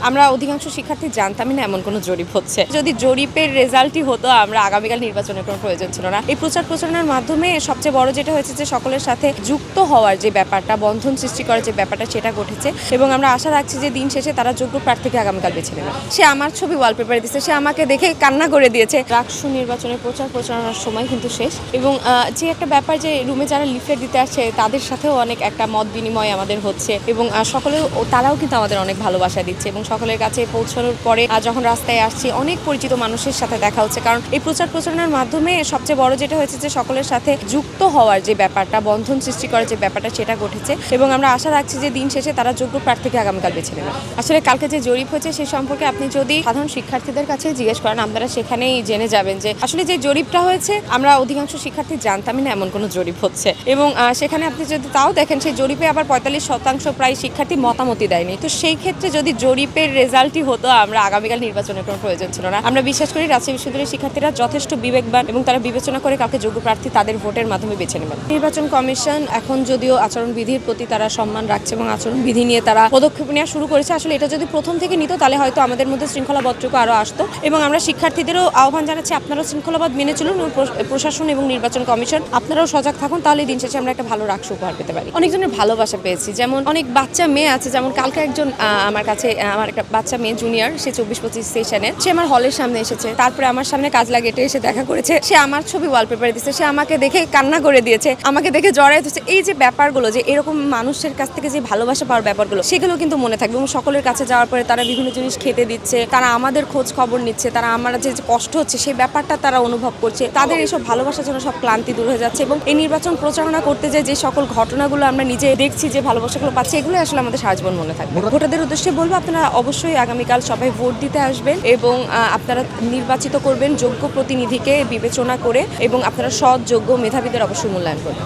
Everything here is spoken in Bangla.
আমরা অধিকাংশ শিক্ষার্থী জানতামই না এমন কোনো জরিপ হচ্ছে। যদি জরিপের রেজাল্টই হতো আমরা আগামীকাল নির্বাচনের কোনো প্রয়োজন ছিল না। এই প্রচার প্রচারণার মাধ্যমে সবচেয়ে বড় যেটা হয়েছে যে সকলের সাথে যুক্ত হওয়ার যে ব্যাপারটা, বন্ধন সৃষ্টি করার যে ব্যাপারটা সেটা ঘটেছে এবং আমরা আশা রাখছি যে দিন শেষে তারা যোগ্য প্রার্থীকে আগামীকাল বেছে নেবে। সে আমার ছবি ওয়ালপেপারে দিয়েছে, সে আমাকে দেখে কান্না করে দিয়েছে। রাকসু নির্বাচনের প্রচার প্রচারণার সময় কিন্তু শেষ এবং যে একটা ব্যাপার যে রুমে যারা লিফলেট দিতে আসছে তাদের সাথেও অনেক একটা মত বিনিময় আমাদের হচ্ছে এবং সকলেও তারাও কিন্তু আমাদের অনেক ভালোবাসা দিচ্ছে এবং সকলের কাছে পৌঁছানোর পরে যখন রাস্তায় আসছি অনেক পরিচিত মানুষের সাথে দেখা হচ্ছে। কারণ এই প্রচার প্রচারণার মাধ্যমে সবচেয়ে বড় যেটা হয়েছে যে সকলের সাথে যুক্ত হওয়ার যে ব্যাপারটা, বন্ধন সৃষ্টি করার যে ব্যাপারটা সেটা ঘটেছে এবং আমরা আশা রাখছি যে দিন শেষে তারা যোগ্য প্রার্থীকে আগামীকাল বেছে নেবে। আসলে কালকে যে জরিপ হয়েছে সে সম্পর্কে আপনি যদি সাধারণ শিক্ষার্থীদের কাছে জিজ্ঞেস করেন আপনারা সেখানেই জেনে যাবেন যে আসলে যে জরিপটা হয়েছে আমরা অধিকাংশ শিক্ষার্থী জানতামই না এমন কোনো জরিপ হচ্ছে এবং সেখানে আপনি যদি তাও দেখেন সেই জরিপে আবার 45% প্রায় শিক্ষার্থী মতামতই দেয়নি। তো সেই ক্ষেত্রে যদি জরিপের রেজাল্টই হতো আমরা আগামীকাল নির্বাচনের কোনো প্রয়োজন ছিল না। আমরা বিশ্বাস করি রাজশাহী বিশ্ববিদ্যালয়ের শিক্ষার্থীরা যথেষ্ট বিবেকবান এবং তারা বিবেচনা করে কাউকে যোগ্য প্রার্থী তাদের ভোটের মাধ্যমে বেছে নেবেন। নির্বাচন কমিশন এখন যদিও আচরণবিধির প্রতি তারা সম্মান রাখছে এবং আচরণবিধি নিয়ে তারা পদক্ষেপ নেওয়া শুরু করেছে। আসলে এটা যদি প্রথম থেকে নিত তাহলে হয়তো আমাদের মধ্যে শৃঙ্খলাবোধটুকু আরও আসতো এবং আমরা শিক্ষার্থীদেরও আহ্বান জানাচ্ছি আপনারাও শৃঙ্খলাবোধ মেনে চলুন এবং প্রশাসন এবং নির্বাচন কমিশন আপনারাও সজাগ থাকুন, তাহলে দিন শেষে আমরা একটা ভালো রাকসু উপহার পেতে পারি। অনেকজনের ভালোবাসা পেয়েছি, যেমন অনেক বাচ্চা মেয়ে আছে, যেমন কালকে একজন আমার কাছে আমার একটা বাচ্চা মেয়ে জুনিয়র, সে 24-25 সেশনে, সে আমার হলের সামনে এসেছে, তারপরে আমার সামনে কাজলা গেটে এসে দেখা করেছে, সে আমার ছবি ওয়ালপেপারে দিয়েছে, সে আমাকে দেখে কান্না করে দিয়েছে, আমাকে দেখে জড়ায় ধরছে। এই যে ব্যাপারগুলো, যে এরকম মানুষের কাছ থেকে যে ভালোবাসা পাওয়ার ব্যাপারগুলো সেগুলো কিন্তু মনে থাকবে এবং সকলের কাছে যাওয়ার পরে তারা বিভিন্ন জিনিস খেতে দিচ্ছে, তারা আমাদের খোঁজ খবর নিচ্ছে, তারা আমরা যে কষ্ট হচ্ছে সেই ব্যাপারটা তারা অনুভব করছে, তাদের এইসব ভালোবাসার জন্য সব ক্লান্তি দূর হয়ে যাচ্ছে এবং এই নির্বাচন প্রচারণা করতে যে সকল ঘটনাগুলো আমরা নিজে দেখছি, যে ভালোবাসাগুলো পাচ্ছি, এগুলো আসলে আমাদের সারা জীবন মনে থাকবে। ভোটারদের উদ্দেশ্যে বলবো আপনারা অবশ্যই আগামীকাল সবাই ভোট দিতে আসবেন এবং আপনারা নির্বাচিত করবেন যোগ্য প্রতিনিধিকে বিবেচনা করে এবং আপনারা সৎ, যোগ্য, মেধাবীদের অবশ্যই মূল্যায়ন করবেন।